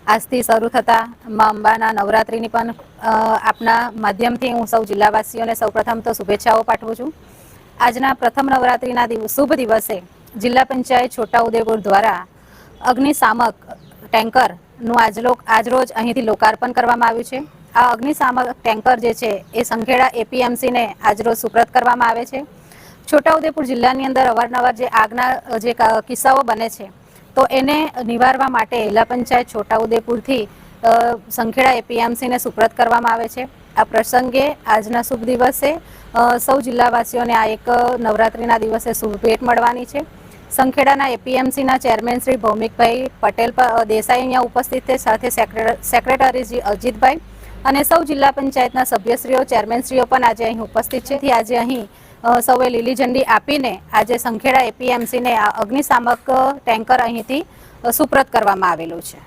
આજથી શરૂ થતા મા અંબાના નવરાત્રિની પણ આપના માધ્યમથી હું સૌ જિલ્લાવાસીઓને સૌપ્રથમ તો શુભેચ્છાઓ પાઠવું છું। આજના પ્રથમ નવરાત્રિના શુભ દિવસે જિલ્લા પંચાયત છોટાઉદેપુર દ્વારા અગ્નિશામક ટેન્કરનું આજરોજ અહીંથી લોકાર્પણ કરવામાં આવ્યું છે। આ અગ્નિશામક ટેન્કર જે છે એ સંખેડા એપીએમસીને આજરોજ સુપ્રત કરવામાં આવે છે। છોટાઉદેપુર જિલ્લાની અંદર અવારનવાર જે આગના જે કિસ્સાઓ બને છે તો એને નિવારવા માટે જિલ્લા પંચાયત છોટાઉદેપુરથી સંખેડા એપીએમસીને સુપ્રત કરવામાં આવે છે। આ પ્રસંગે આજના શુભ દિવસે સૌ જિલ્લાવાસીઓને આ એક નવરાત્રિના દિવસે શુભ ભેટ મળવાની છે। સંખેડાના એપીએમસીના ચેરમેન શ્રી ભૌમિકભાઈ પટેલ દેસાઈ અહીંયા ઉપસ્થિત છે, સાથે સેક્રેટરી શ્રી અજીતભાઈ અને સૌ જિલ્લા પંચાયતના સભ્યશ્રીઓ ચેરમેનશ્રીઓ પણ આજે અહીં ઉપસ્થિત છે। આજે અહીં સૌએ લીલી ઝંડી આપીને આજે સંખેડા એપીએમસીને આ અગ્નિશામક ટેન્કર અહીંથી સુપ્રત કરવામાં આવેલું છે।